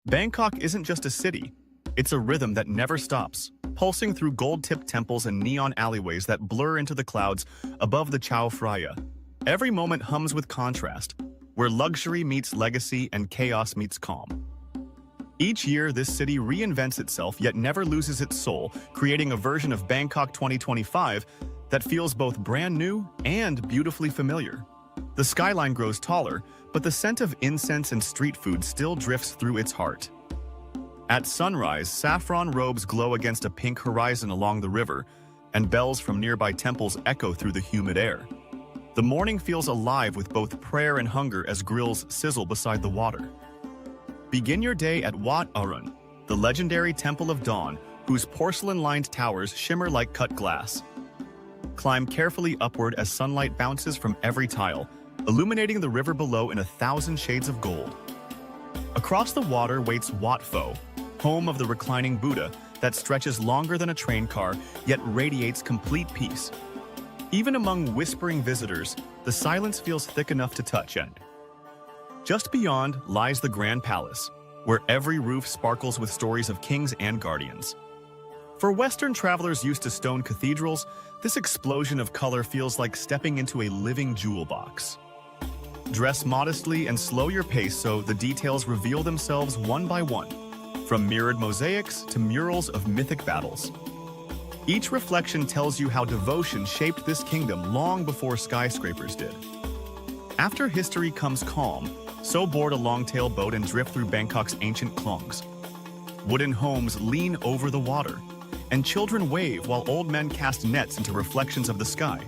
Bangkok isn't just a city, it's a rhythm that never stops, pulsing through gold-tipped temples and neon alleyways that blur into the clouds above the Chao Phraya. Every moment hums with contrast, where luxury meets legacy and chaos meets calm. Each year, this city reinvents itself yet never loses its soul, creating a version of Bangkok 2025 that feels both brand new and beautifully familiar. The skyline grows taller, but the scent of incense and street food still drifts through its heart. At sunrise, saffron robes glow against a pink horizon along the river, and bells from nearby temples echo through the humid air. The morning feels alive with both prayer and hunger as grills sizzle beside the water. Begin your day at Wat Arun, the legendary Temple of Dawn, whose porcelain-lined towers shimmer like cut glass. Climb carefully upward as sunlight bounces from every tile, illuminating the river below in 1,000 shades of gold. Across the water waits Wat Pho, home of the reclining Buddha that stretches longer than a train car, yet radiates complete peace. Even among whispering visitors, the silence feels thick enough to touch and just beyond lies the Grand Palace, where every roof sparkles with stories of kings and guardians. For Western travelers used to stone cathedrals, this explosion of color feels like stepping into a living jewel box. Dress modestly and slow your pace so the details reveal themselves one by one, from mirrored mosaics to murals of mythic battles. Each reflection tells you how devotion shaped this kingdom long before skyscrapers did. After history comes calm, so board a long-tail boat and drift through Bangkok's ancient klongs. Wooden homes lean over the water, and children wave while old men cast nets into reflections of the sky.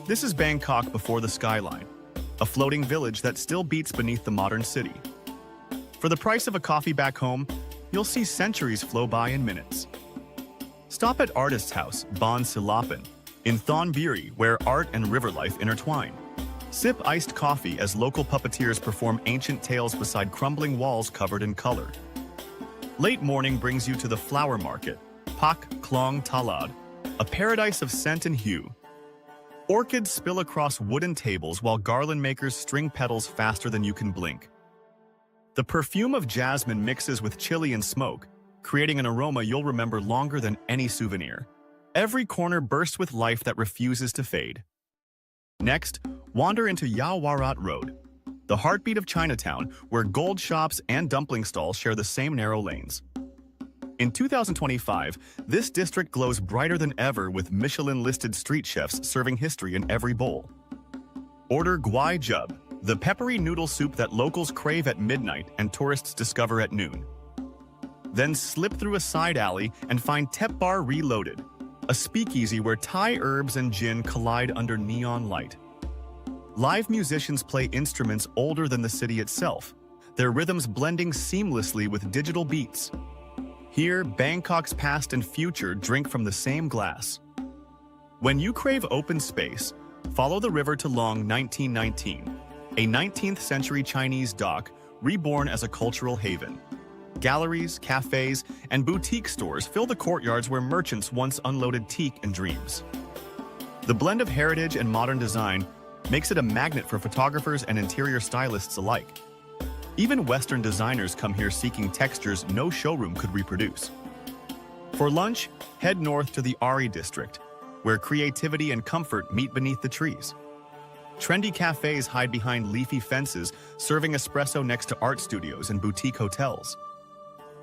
This is Bangkok before the skyline, a floating village that still beats beneath the modern city. For the price of a coffee back home, you'll see centuries flow by in minutes. Stop at Artist's House, Bon Silapan, in Thonburi, where art and river life intertwine. Sip iced coffee as local puppeteers perform ancient tales beside crumbling walls covered in color. Late morning brings you to the flower market, Pak Klong Talad, a paradise of scent and hue. Orchids spill across wooden tables while garland makers string petals faster than you can blink. The perfume of jasmine mixes with chili and smoke, creating an aroma you'll remember longer than any souvenir. Every corner bursts with life that refuses to fade. Next, wander into Yaowarat Road, the heartbeat of Chinatown, where gold shops and dumpling stalls share the same narrow lanes. In 2025, this district glows brighter than ever with Michelin-listed street chefs serving history in every bowl. Order Gwai Jub, the peppery noodle soup that locals crave at midnight and tourists discover at noon. Then slip through a side alley and find Tep Bar Reloaded, a speakeasy where Thai herbs and gin collide under neon light. Live musicians play instruments older than the city itself, their rhythms blending seamlessly with digital beats. Here, Bangkok's past and future drink from the same glass. When you crave open space, follow the river to Long 1919, a 19th century Chinese dock reborn as a cultural haven. Galleries, cafés, and boutique stores fill the courtyards where merchants once unloaded teak and dreams. The blend of heritage and modern design makes it a magnet for photographers and interior stylists alike. Even Western designers come here seeking textures no showroom could reproduce. For lunch, head north to the Ari district, where creativity and comfort meet beneath the trees. Trendy cafes hide behind leafy fences, serving espresso next to art studios and boutique hotels.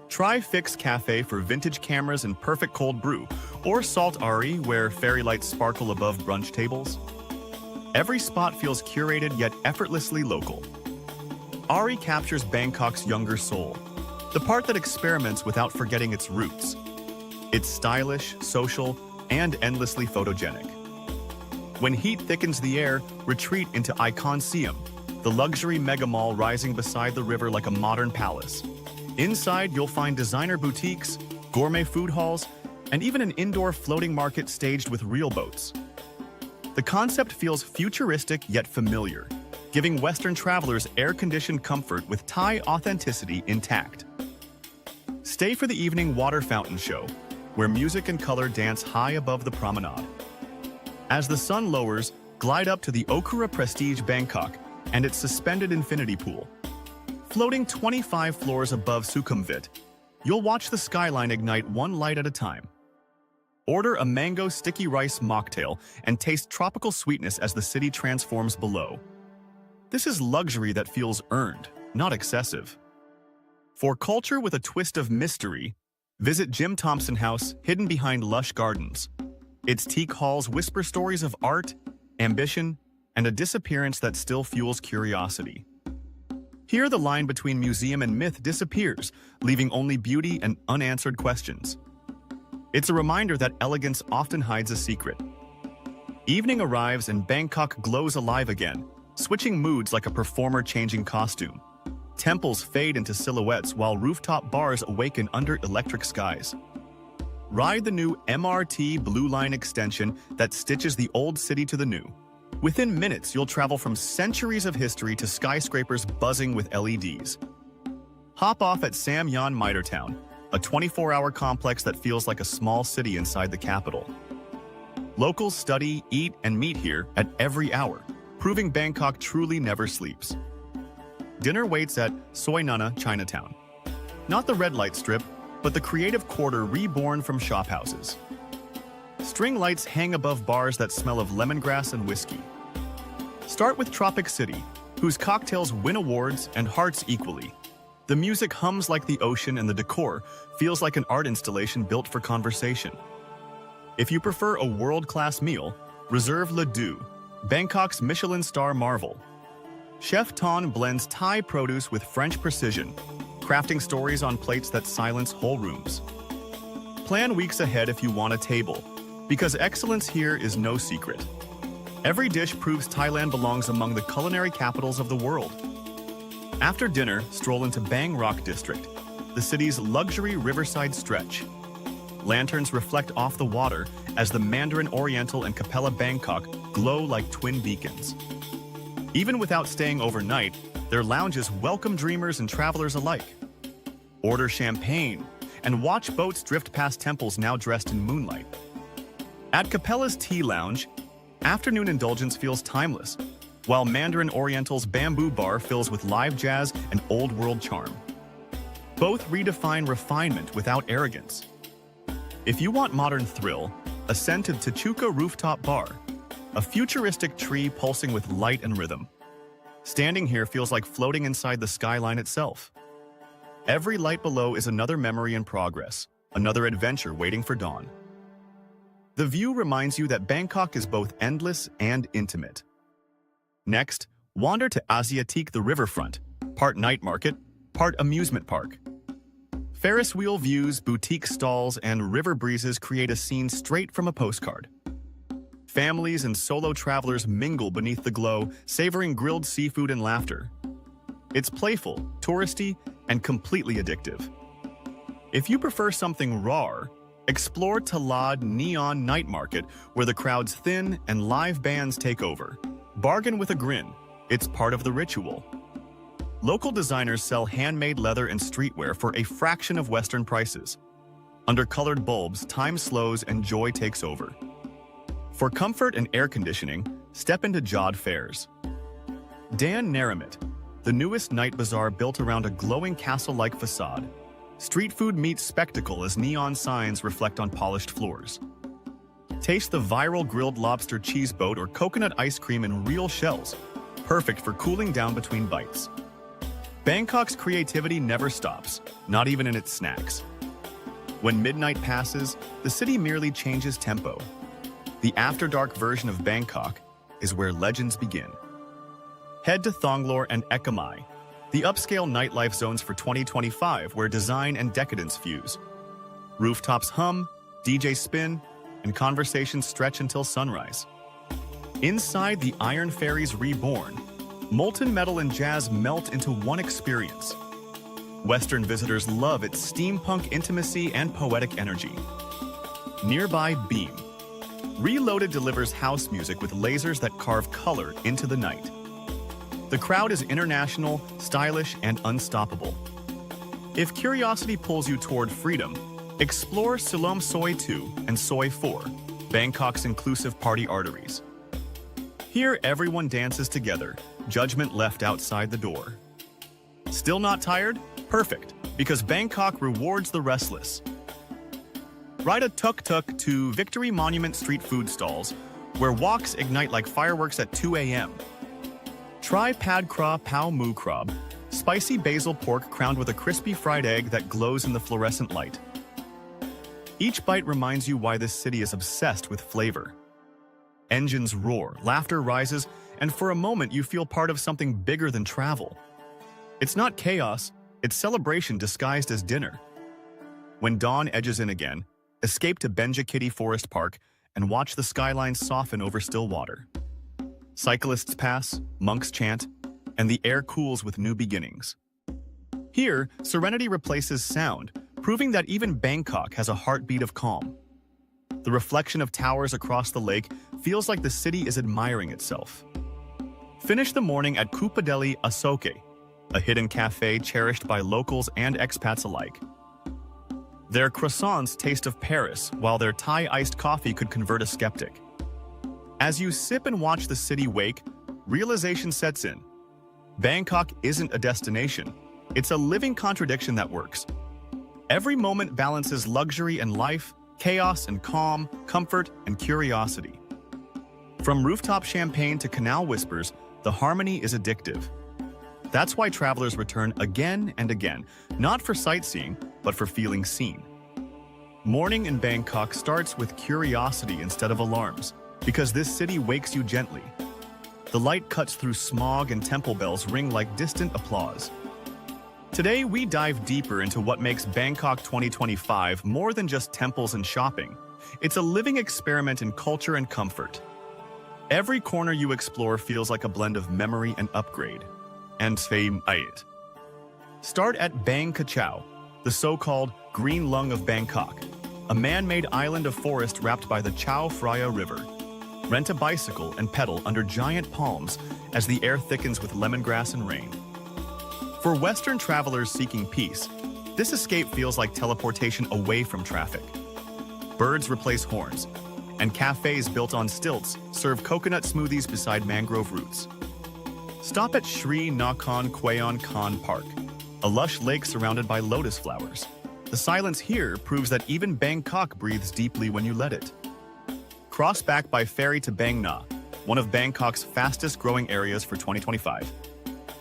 Try Fix Cafe for vintage cameras and perfect cold brew, or Salt Ari, where fairy lights sparkle above brunch tables. Every spot feels curated yet effortlessly local. Ari captures Bangkok's younger soul, the part that experiments without forgetting its roots. It's stylish, social, and endlessly photogenic. When heat thickens the air, retreat into Iconseum, the luxury mega mall rising beside the river like a modern palace. Inside, you'll find designer boutiques, gourmet food halls, and even an indoor floating market staged with real boats. The concept feels futuristic yet familiar, giving Western travelers air-conditioned comfort with Thai authenticity intact. Stay for the evening water fountain show, where music and color dance high above the promenade. As the sun lowers, glide up to the Okura Prestige Bangkok and its suspended infinity pool. Floating 25 floors above Sukhumvit, you'll watch the skyline ignite one light at a time. Order a mango sticky rice mocktail and taste tropical sweetness as the city transforms below. This is luxury that feels earned, not excessive. For culture with a twist of mystery, visit Jim Thompson House, hidden behind lush gardens. Its teak halls whisper stories of art, ambition, and a disappearance that still fuels curiosity. Here, the line between museum and myth disappears, leaving only beauty and unanswered questions. It's a reminder that elegance often hides a secret. Evening arrives and Bangkok glows alive again, switching moods like a performer changing costume. Temples fade into silhouettes while rooftop bars awaken under electric skies. Ride the new MRT Blue Line extension that stitches the old city to the new. Within minutes, you'll travel from centuries of history to skyscrapers buzzing with LEDs. Hop off at Sam Yan Mitre-town, a 24-hour complex that feels like a small city inside the capital. Locals study, eat, and meet here at every hour, proving Bangkok truly never sleeps. Dinner waits at Soi Nana Chinatown. Not the red light strip, but the creative quarter reborn from shophouses. String lights hang above bars that smell of lemongrass and whiskey. Start with Tropic City, whose cocktails win awards and hearts equally. The music hums like the ocean and the decor feels like an art installation built for conversation. If you prefer a world-class meal, reserve Le Deux, Bangkok's Michelin star marvel. Chef Ton blends Thai produce with French precision, crafting stories on plates that silence whole rooms. Plan weeks ahead if you want a table, because excellence here is no secret. Every dish proves Thailand belongs among the culinary capitals of the world. After dinner, stroll into Bang Rock District, the city's luxury riverside stretch. Lanterns reflect off the water as the Mandarin Oriental and Capella Bangkok glow like twin beacons. Even without staying overnight, their lounges welcome dreamers and travelers alike. Order champagne and watch boats drift past temples now dressed in moonlight. At Capella's Tea Lounge, afternoon indulgence feels timeless, while Mandarin Oriental's Bamboo Bar fills with live jazz and old-world charm. Both redefine refinement without arrogance. If you want modern thrill, ascend to Tachuka Rooftop Bar, a futuristic tree pulsing with light and rhythm. Standing here feels like floating inside the skyline itself. Every light below is another memory in progress, another adventure waiting for dawn. The view reminds you that Bangkok is both endless and intimate. Next, wander to Asiatique the riverfront, part night market, part amusement park. Ferris wheel views, boutique stalls, and river breezes create a scene straight from a postcard. Families and solo travelers mingle beneath the glow, savoring grilled seafood and laughter. It's playful, touristy, and completely addictive. If you prefer something raw, explore Talad Neon Night Market, where the crowds thin and live bands take over. Bargain with a grin. It's part of the ritual. Local designers sell handmade leather and streetwear for a fraction of Western prices. Under colored bulbs, time slows and joy takes over. For comfort and air conditioning, step into Jod Fairs. Dan Naramit, the newest night bazaar built around a glowing castle-like facade. Street food meets spectacle as neon signs reflect on polished floors. Taste the viral grilled lobster cheese boat or coconut ice cream in real shells, perfect for cooling down between bites. Bangkok's creativity never stops, not even in its snacks. When midnight passes, the city merely changes tempo. The after-dark version of Bangkok is where legends begin. Head to Thonglor and Ekamai, the upscale nightlife zones for 2025 where design and decadence fuse. Rooftops hum, DJ spin, and conversations stretch until sunrise. Inside the Iron Fairies Reborn, molten metal and jazz melt into one experience. Western visitors love its steampunk intimacy and poetic energy. Nearby Beam. Reloaded delivers house music with lasers that carve color into the night. The crowd is international, stylish, and unstoppable. If curiosity pulls you toward freedom, explore Siloam Soi 2 and Soi 4, Bangkok's inclusive party arteries. Here, everyone dances together, judgment left outside the door. Still not tired? Perfect, because Bangkok rewards the restless. Ride a tuk-tuk to Victory Monument street food stalls, where walks ignite like fireworks at 2 a.m. Try pad kra pao mu krab, spicy basil pork crowned with a crispy fried egg that glows in the fluorescent light. Each bite reminds you why this city is obsessed with flavor. Engines roar, laughter rises, and for a moment you feel part of something bigger than travel. It's not chaos, it's celebration disguised as dinner. When dawn edges in again, escape to Benjakitty Forest Park and watch the skyline soften over still water. Cyclists pass, monks chant, and the air cools with new beginnings. Here, serenity replaces sound, proving that even Bangkok has a heartbeat of calm. The reflection of towers across the lake feels like the city is admiring itself. Finish the morning at Kupadeli Asoke, a hidden cafe cherished by locals and expats alike. Their croissants taste of Paris, while their Thai iced coffee could convert a skeptic. As you sip and watch the city wake, realization sets in. Bangkok isn't a destination. It's a living contradiction that works. Every moment balances luxury and life, chaos and calm, comfort and curiosity. From rooftop champagne to canal whispers, the harmony is addictive. That's why travelers return again and again, not for sightseeing, but for feeling seen. Morning in Bangkok starts with curiosity instead of alarms, because this city wakes you gently. The light cuts through smog and temple bells ring like distant applause. Today, we dive deeper into what makes Bangkok 2025 more than just temples and shopping. It's a living experiment in culture and comfort. Every corner you explore feels like a blend of memory and upgrade. And fame it. Start at Bang Kachao, the so-called Green Lung of Bangkok, a man-made island of forest wrapped by the Chao Phraya River. Rent a bicycle and pedal under giant palms as the air thickens with lemongrass and rain. For Western travelers seeking peace, this escape feels like teleportation away from traffic. Birds replace horns, and cafes built on stilts serve coconut smoothies beside mangrove roots. Stop at Sri Nakhon Kwayon Khan Park, a lush lake surrounded by lotus flowers. The silence here proves that even Bangkok breathes deeply when you let it. Cross back by ferry to Bang Na, one of Bangkok's fastest-growing areas for 2025.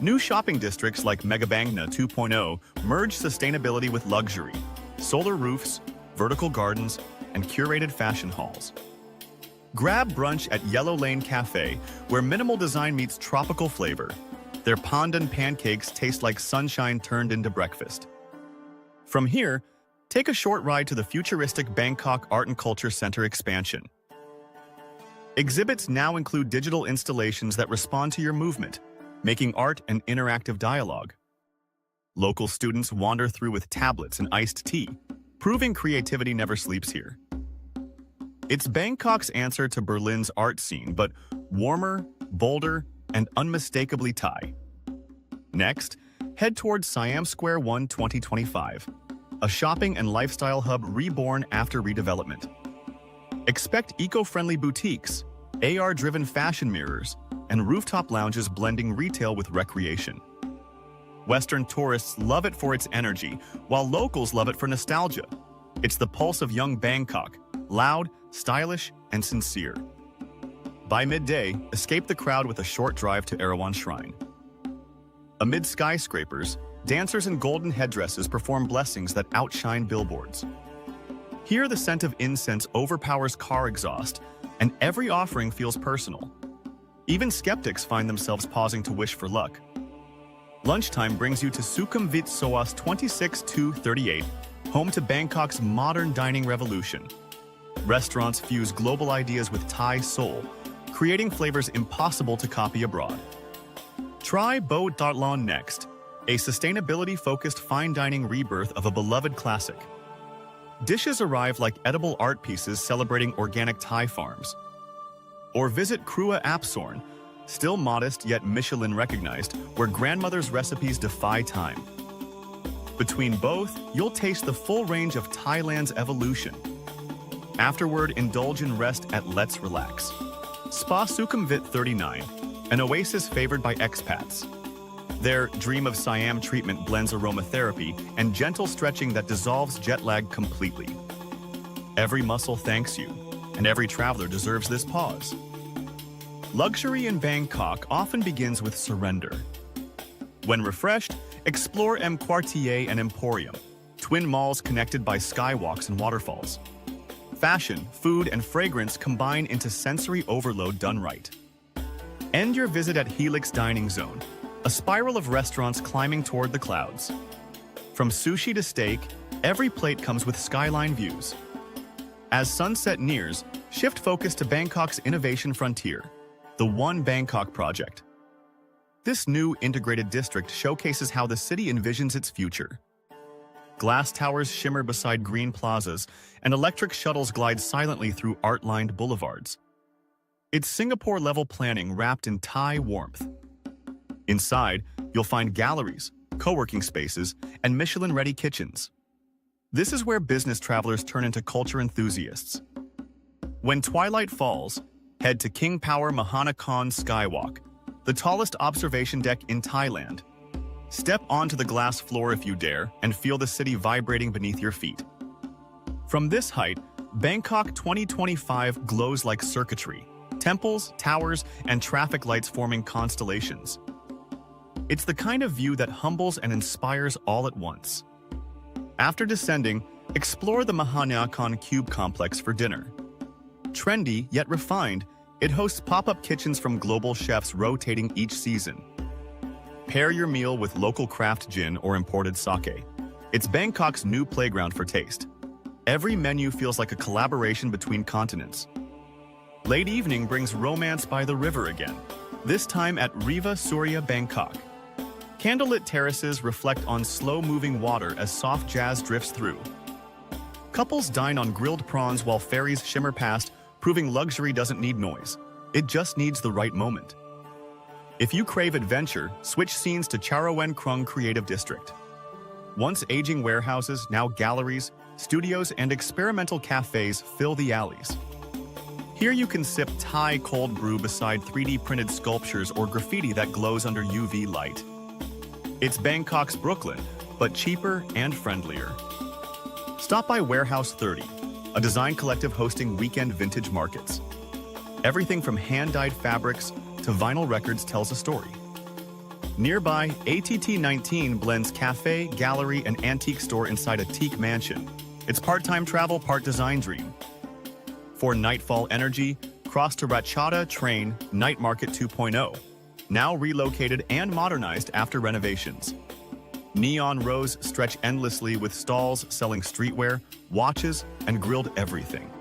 New shopping districts like Mega Bang Na 2.0 merge sustainability with luxury, solar roofs, vertical gardens, and curated fashion halls. Grab brunch at Yellow Lane Cafe, where minimal design meets tropical flavor. Their pandan pancakes taste like sunshine turned into breakfast. From here, take a short ride to the futuristic Bangkok Art and Culture Center expansion. Exhibits now include digital installations that respond to your movement, making art an interactive dialogue. Local students wander through with tablets and iced tea, proving creativity never sleeps here. It's Bangkok's answer to Berlin's art scene, but warmer, bolder, and unmistakably Thai. Next, head towards Siam Square 1 2025, a shopping and lifestyle hub reborn after redevelopment. Expect eco-friendly boutiques, AR-driven fashion mirrors, and rooftop lounges blending retail with recreation. Western tourists love it for its energy, while locals love it for nostalgia. It's the pulse of young Bangkok, loud, stylish, and sincere. By midday, escape the crowd with a short drive to Erawan Shrine. Amid skyscrapers, dancers in golden headdresses perform blessings that outshine billboards. Here, the scent of incense overpowers car exhaust, and every offering feels personal. Even skeptics find themselves pausing to wish for luck. Lunchtime brings you to Sukhumvit Soas 26-38, home to Bangkok's modern dining revolution. Restaurants fuse global ideas with Thai soul, creating flavors impossible to copy abroad. Try Bo Dartlon next, a sustainability-focused fine dining rebirth of a beloved classic. Dishes arrive like edible art pieces celebrating organic Thai farms. Or visit Krua Apsorn, still modest yet Michelin-recognized, where grandmother's recipes defy time. Between both, you'll taste the full range of Thailand's evolution. Afterward, indulge in rest at Let's Relax. Spa Sukhumvit 39, an oasis favored by expats. Their Dream of Siam treatment blends aromatherapy and gentle stretching that dissolves jet lag completely. Every muscle thanks you, and every traveler deserves this pause. Luxury in Bangkok often begins with surrender. When refreshed, explore M Quartier and Emporium, twin malls connected by skywalks and waterfalls. Fashion, food, and fragrance combine into sensory overload done right. End your visit at Helix Dining Zone, a spiral of restaurants climbing toward the clouds. From sushi to steak, every plate comes with skyline views. As sunset nears, shift focus to Bangkok's innovation frontier, the One Bangkok Project. This new integrated district showcases how the city envisions its future. Glass towers shimmer beside green plazas, and electric shuttles glide silently through art-lined boulevards. It's Singapore-level planning wrapped in Thai warmth. Inside, you'll find galleries, co-working spaces, and Michelin-ready kitchens. This is where business travelers turn into culture enthusiasts. When twilight falls, head to King Power Mahanakhon Skywalk, the tallest observation deck in Thailand. Step onto the glass floor if you dare and feel the city vibrating beneath your feet. From this height, Bangkok 2025 glows like circuitry, temples, towers, and traffic lights forming constellations. It's the kind of view that humbles and inspires all at once. After descending, explore the Mahanakhon Cube Complex for dinner. Trendy yet refined, it hosts pop-up kitchens from global chefs rotating each season. Pair your meal with local craft gin or imported sake. It's Bangkok's new playground for taste. Every menu feels like a collaboration between continents. Late evening brings romance by the river again, this time at Riva Surya, Bangkok. Candlelit terraces reflect on slow-moving water as soft jazz drifts through. Couples dine on grilled prawns while ferries shimmer past, proving luxury doesn't need noise. It just needs the right moment. If you crave adventure, switch scenes to Charawen Krung Creative District. Once aging warehouses, now galleries, studios, and experimental cafes fill the alleys. Here you can sip Thai cold brew beside 3D printed sculptures or graffiti that glows under UV light. It's Bangkok's Brooklyn, but cheaper and friendlier. Stop by Warehouse 30, a design collective hosting weekend vintage markets. Everything from hand-dyed fabrics to vinyl records tells a story. Nearby, ATT 19 blends cafe, gallery, and antique store inside a teak mansion. It's part-time travel, part design dream. For nightfall energy, cross to Ratchada Train Night Market 2.0, now relocated and modernized after renovations. Neon rows stretch endlessly with stalls selling streetwear, watches, and grilled everything.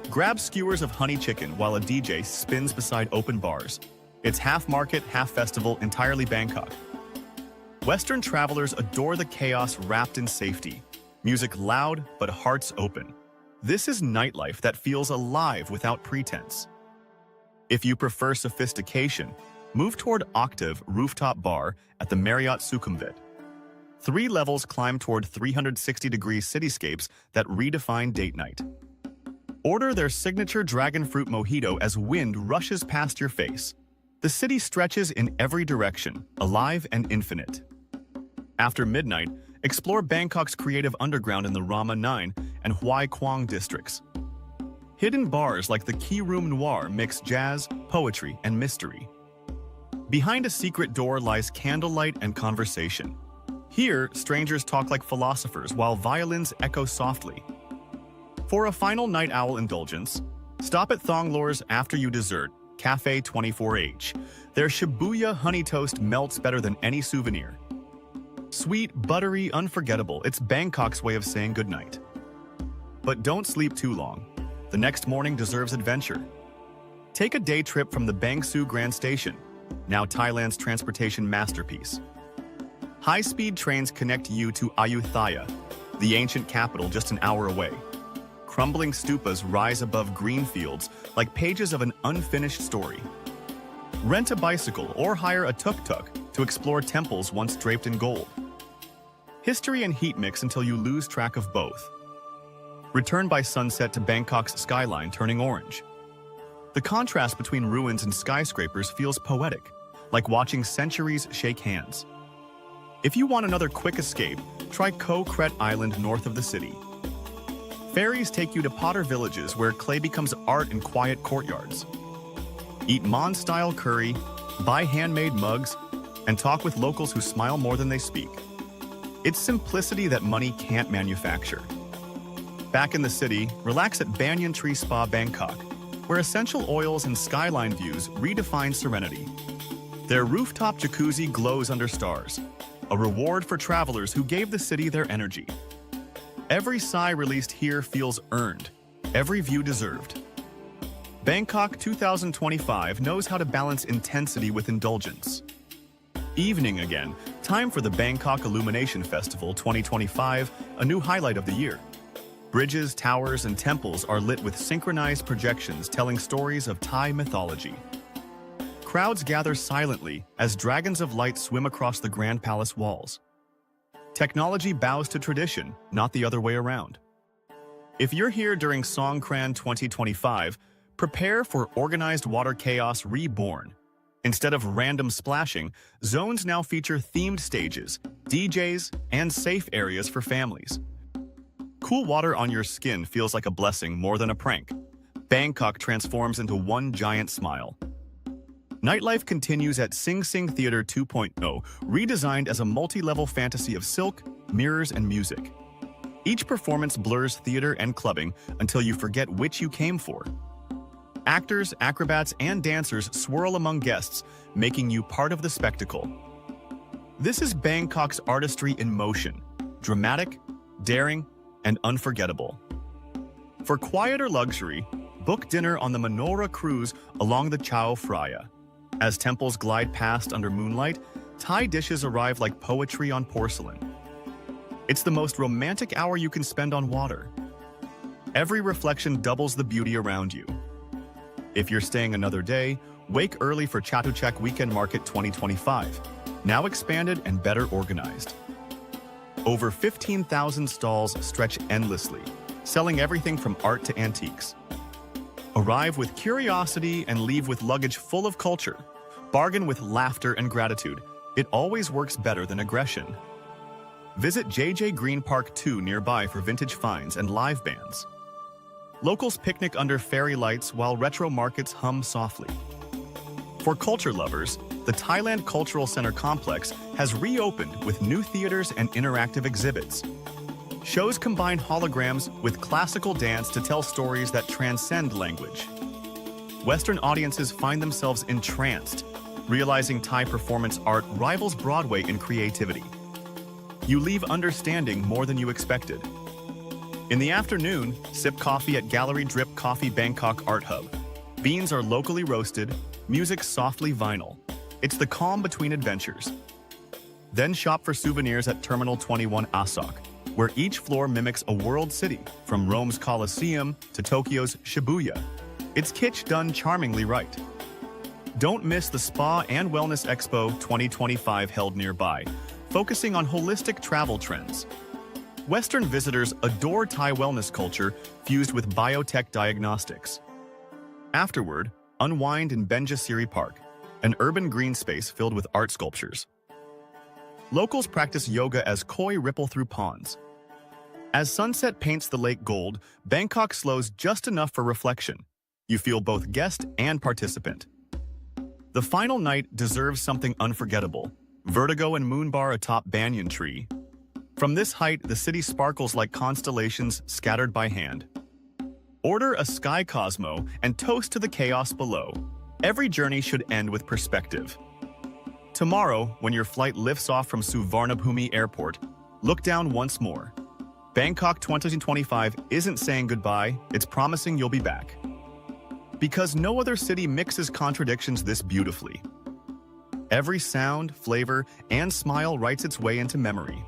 Grab skewers of honey chicken while a DJ spins beside open bars. It's half market, half festival, entirely Bangkok. Western travelers adore the chaos wrapped in safety. Music loud, but hearts open. This is nightlife that feels alive without pretense. If you prefer sophistication, move toward Octave Rooftop Bar at the Marriott Sukhumvit. 3 levels climb toward 360-degree cityscapes that redefine date night. Order their signature dragon fruit mojito as wind rushes past your face. The city stretches in every direction, alive and infinite. After midnight, explore Bangkok's creative underground in the Rama 9 and Huai Quang districts. Hidden bars like the Key Room Noir mix jazz, poetry, and mystery. Behind a secret door lies candlelight and conversation. Here, strangers talk like philosophers while violins echo softly. For a final night owl indulgence, stop at Thonglore's After You Dessert, Cafe 24H. Their Shibuya honey toast melts better than any souvenir. Sweet, buttery, unforgettable, it's Bangkok's way of saying goodnight. But don't sleep too long. The next morning deserves adventure. Take a day trip from the Bang Sue Grand Station, now Thailand's transportation masterpiece. High-speed trains connect you to Ayutthaya, the ancient capital just an hour away. Crumbling stupas rise above green fields like pages of an unfinished story. Rent a bicycle or hire a tuk-tuk to explore temples once draped in gold. History and heat mix until you lose track of both. Return by sunset to Bangkok's skyline turning orange. The contrast between ruins and skyscrapers feels poetic, like watching centuries shake hands. If you want another quick escape, try Koh Kret Island north of the city. Ferries take you to Potter villages where clay becomes art in quiet courtyards. Eat Mon-style curry, buy handmade mugs, and talk with locals who smile more than they speak. It's simplicity that money can't manufacture. Back in the city, relax at Banyan Tree Spa Bangkok, where essential oils and skyline views redefine serenity. Their rooftop jacuzzi glows under stars, a reward for travelers who gave the city their energy. Every sigh released here feels earned, every view deserved. Bangkok 2025 knows how to balance intensity with indulgence. Evening again, time for the Bangkok Illumination Festival 2025, a new highlight of the year. Bridges, towers, and temples are lit with synchronized projections telling stories of Thai mythology. Crowds gather silently as dragons of light swim across the Grand Palace walls. Technology bows to tradition, not the other way around. If you're here during Songkran 2025, prepare for organized water chaos reborn. Instead of random splashing, zones now feature themed stages, DJs, and safe areas for families. Cool water on your skin feels like a blessing more than a prank. Bangkok transforms into one giant smile. Nightlife continues at Sing Sing Theater 2.0, redesigned as a multi-level fantasy of silk, mirrors, and music. Each performance blurs theater and clubbing until you forget which you came for. Actors, acrobats, and dancers swirl among guests, making you part of the spectacle. This is Bangkok's artistry in motion, dramatic, daring, and unforgettable. For quieter luxury, book dinner on the Manora cruise along the Chao Phraya. As temples glide past under moonlight, Thai dishes arrive like poetry on porcelain. It's the most romantic hour you can spend on water. Every reflection doubles the beauty around you. If you're staying another day, wake early for Chatuchak Weekend Market 2025, now expanded and better organized. Over 15,000 stalls stretch endlessly, selling everything from art to antiques. Arrive with curiosity and leave with luggage full of culture. Bargain with laughter and gratitude. It always works better than aggression. Visit JJ Green Park 2 nearby for vintage finds and live bands. Locals picnic under fairy lights while retro markets hum softly. For culture lovers, the Thailand Cultural Center complex has reopened with new theaters and interactive exhibits. Shows combine holograms with classical dance to tell stories that transcend language. Western audiences find themselves entranced, realizing Thai performance art rivals Broadway in creativity. You leave understanding more than you expected. In the afternoon, sip coffee at Gallery Drip Coffee Bangkok Art Hub. Beans are locally roasted, music softly vinyl. It's the calm between adventures. Then shop for souvenirs at Terminal 21 Asok, where each floor mimics a world city, from Rome's Colosseum to Tokyo's Shibuya. It's kitsch done charmingly right. Don't miss the Spa and Wellness Expo 2025 held nearby, focusing on holistic travel trends. Western visitors adore Thai wellness culture fused with biotech diagnostics. Afterward, unwind in Benjasiri Park, an urban green space filled with art sculptures. Locals practice yoga as koi ripple through ponds. As sunset paints the lake gold, Bangkok slows just enough for reflection. You feel both guest and participant. The final night deserves something unforgettable. Vertigo and moonbar atop Banyan Tree. From this height, the city sparkles like constellations scattered by hand. Order a Sky Cosmo and toast to the chaos below. Every journey should end with perspective. Tomorrow, when your flight lifts off from Suvarnabhumi Airport, look down once more. Bangkok 2025 isn't saying goodbye, it's promising you'll be back. Because no other city mixes contradictions this beautifully. Every sound, flavor, and smile writes its way into memory.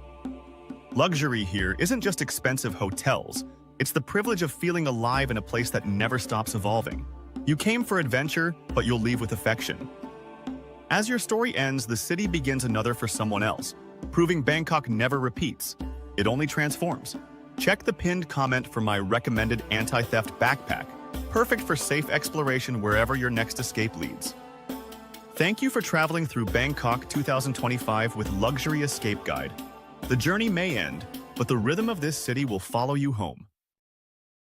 Luxury here isn't just expensive hotels, it's the privilege of feeling alive in a place that never stops evolving. You came for adventure, but you'll leave with affection. As your story ends, the city begins another for someone else, proving Bangkok never repeats. It only transforms. Check the pinned comment for my recommended anti-theft backpack, perfect for safe exploration wherever your next escape leads. Thank you for traveling through Bangkok 2025 with Luxury Escape Guide. The journey may end, but the rhythm of this city will follow you home.